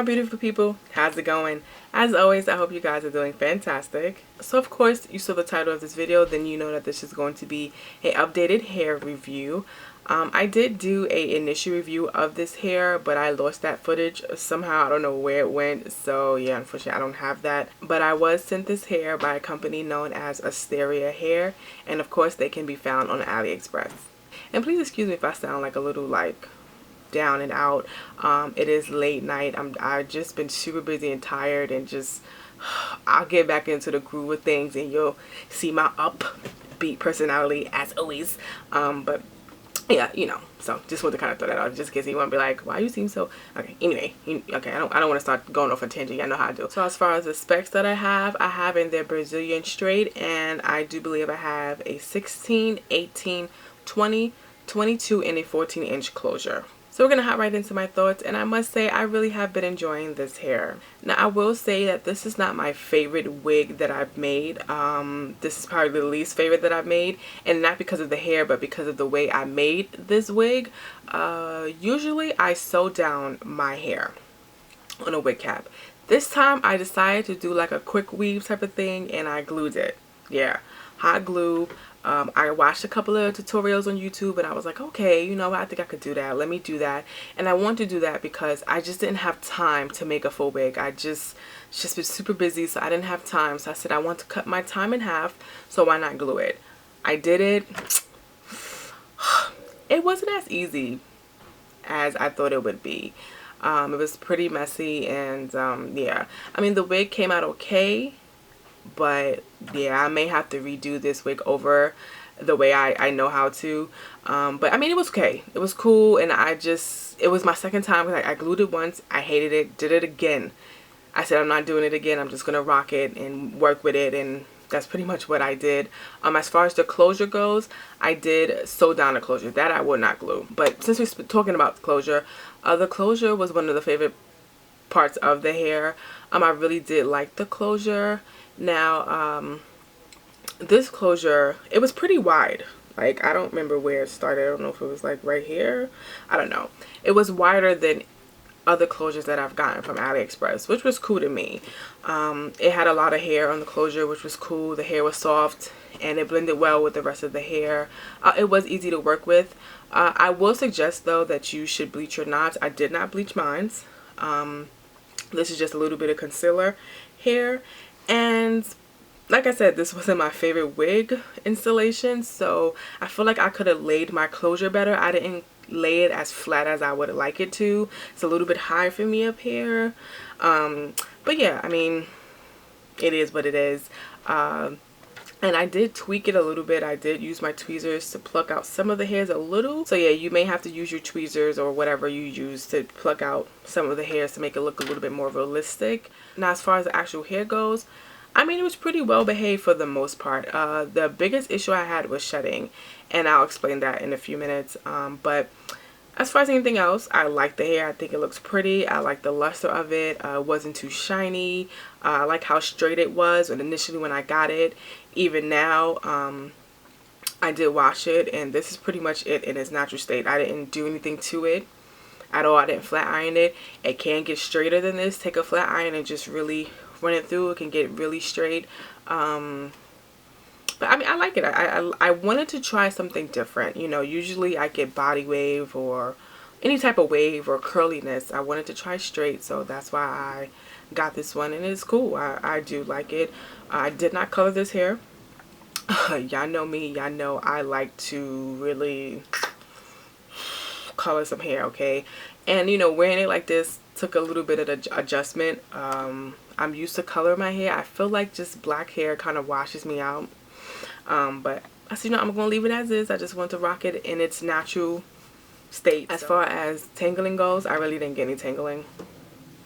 my beautiful people, how's it going? As always, I hope you guys are doing fantastic. So of course you saw the title of this video, then you know that this is going to be an updated hair review. I did do a initial review of this hair, but I lost that footage somehow. I don't know where it went, so yeah, unfortunately I don't have that. But I was sent this hair by a company known as Asteria hair, and of course they can be found on Aliexpress. And please excuse me if I sound like a little like down and out. It is late night. I've just been super busy and tired, and just I'll get back into the groove of things and you'll see my upbeat personality as always. But yeah, you know, so just want to kind of throw that out just in case you want to be like, why you seem so okay. Anyway, okay, I don't want to start going off a tangent. I know how I do. So as far as the specs that I have in their Brazilian straight, and I do believe I have a 16, 18, 20, 22 and a 14-inch closure. So we're going to hop right into my thoughts, and I must say I really have been enjoying this hair. Now I will say that this is not my favorite wig that I've made. This is probably the least favorite that I've made, and not because of the hair but because of the way I made this wig. Usually I sew down my hair on a wig cap. This time I decided to do like a quick weave type of thing, and I glued it. Yeah, hot glue. I watched a couple of tutorials on YouTube, and I was like, okay, you know what, I think I could do that. Let me do that. And I want to do that because I just didn't have time to make a full wig. It's just been super busy, so I didn't have time. So I said I want to cut my time in half, so why not glue it? I did it. It wasn't as easy as I thought it would be. It was pretty messy, and yeah, I mean the wig came out okay, but yeah, I may have to redo this wig over the way I know how to. But I mean, it was okay. It was cool, and it was my second time. I glued it once, I hated it, did it again. I said I'm not doing it again. I'm just gonna rock it and work with it, and that's pretty much what I did. As far as the closure goes, I did sew down the closure. That I would not glue. But since we're talking about the closure was one of the favorite parts of the hair. I really did like the closure. Now, this closure, it was pretty wide. Like, I don't remember where it started. I don't know if it was like right here. I don't know. It was wider than other closures that I've gotten from Aliexpress, which was cool to me. It had a lot of hair on the closure, which was cool. The hair was soft, and it blended well with the rest of the hair. It was easy to work with. I will suggest, though, that you should bleach your knots. I did not bleach mine. This is just a little bit of concealer here. And like I said, this wasn't my favorite wig installation, so I feel like I could have laid my closure better. I didn't lay it as flat as I would like it to. It's a little bit high for me up here. But yeah, I mean, it is what it is. And I did tweak it a little bit. I did use my tweezers to pluck out some of the hairs a little. So yeah, you may have to use your tweezers or whatever you use to pluck out some of the hairs to make it look a little bit more realistic. Now, as far as the actual hair goes, I mean, it was pretty well behaved for the most part. The biggest issue I had was shedding, and I'll explain that in a few minutes. But as far as anything else, I like the hair. I think it looks pretty. I like the luster of it. It wasn't too shiny. I like how straight it was initially when I got it. Even now, I did wash it, and this is pretty much it in its natural state. I didn't do anything to it at all. I didn't flat iron it. It can get straighter than this. Take a flat iron and just really run it through. It can get really straight. But I mean, I like it. I wanted to try something different. You know, usually I get body wave or any type of wave or curliness. I wanted to try straight, so that's why I got this one, and it's cool. I do like it. I did not color this hair. Y'all know me. Y'all know I like to really color some hair, okay? And you know, wearing it like this took a little bit of adjustment. I'm used to color my hair. I feel like just black hair kind of washes me out. But I said, you know, I'm gonna leave it as is. I just want to rock it in its natural state. As far as tangling goes, I really didn't get any tangling.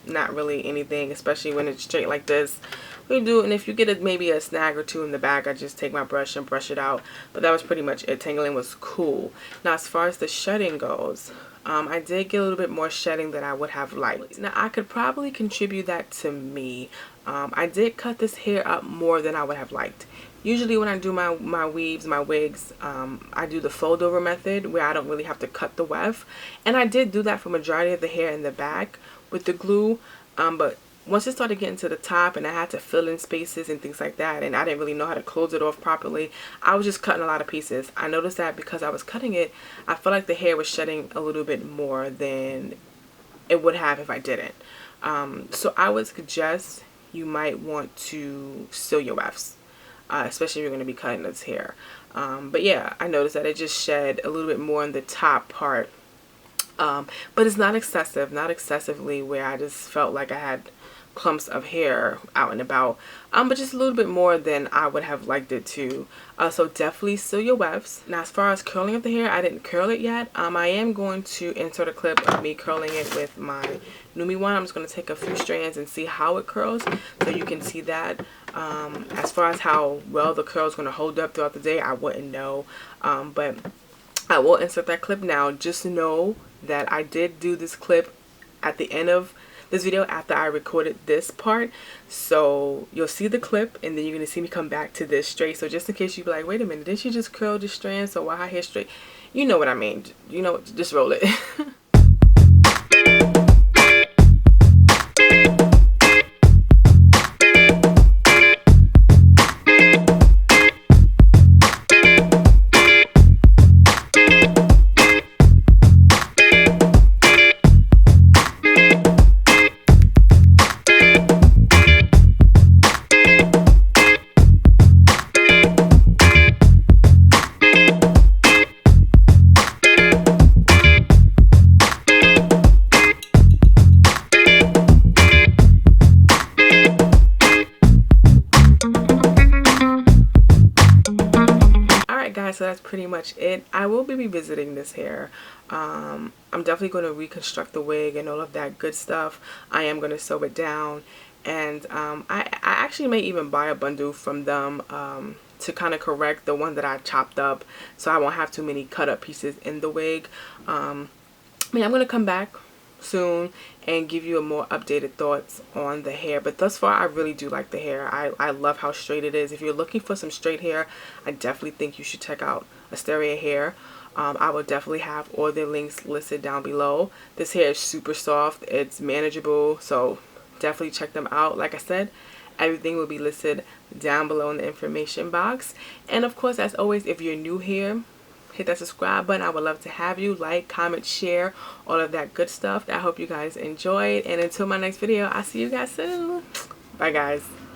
Not really anything, especially when it's straight like this. We do, and if you get maybe a snag or two in the back, I just take my brush and brush it out. But that was pretty much it. Tangling was cool. Now, as far as the shedding goes, I did get a little bit more shedding than I would have liked. Now, I could probably contribute that to me. I did cut this hair up more than I would have liked. Usually when I do my weaves, my wigs, I do the fold over method where I don't really have to cut the weft. And I did do that for majority of the hair in the back with the glue. But once it started getting to the top and I had to fill in spaces and things like that, and I didn't really know how to close it off properly, I was just cutting a lot of pieces. I noticed that because I was cutting it, I felt like the hair was shedding a little bit more than it would have if I didn't. So I would suggest you might want to seal your wefts, especially if you're going to be cutting this hair. But yeah, I noticed that it just shed a little bit more in the top part. But it's not excessive, not excessively where I just felt like I had clumps of hair out and about, but just a little bit more than I would have liked it to. So definitely seal your wefts. Now as far as curling of the hair, I didn't curl it yet. I am going to insert a clip of me curling it with my Numi one. I'm just going to take a few strands and see how it curls so you can see that. As far as how well the curl is going to hold up throughout the day, I wouldn't know, but I will insert that clip now. Just know that I did do this clip at the end of this video after I recorded this part, so you'll see the clip and then you're gonna see me come back to this straight. So just in case you be like, wait a minute, didn't she just curl the strand, so why her hair straight? You know what I mean. You know, just roll it. Guys, so that's pretty much it. I will be revisiting this hair. I'm definitely going to reconstruct the wig and all of that good stuff. I am going to sew it down, and I actually may even buy a bundle from them to kind of correct the one that I chopped up, so I won't have too many cut up pieces in the wig. I'm going to come back soon and give you a more updated thoughts on the hair, but thus far I really do like the hair. I love how straight it is. If you're looking for some straight hair, I definitely think you should check out Asteria hair. I will definitely have all their links listed down below. This hair is super soft, it's manageable, so definitely check them out. Like I said, everything will be listed down below in the information box. And of course, as always, if you're new here, hit that subscribe button. I would love to have you. Like, comment, share, all of that good stuff. I hope you guys enjoyed. And until my next video, I'll see you guys soon. Bye, guys.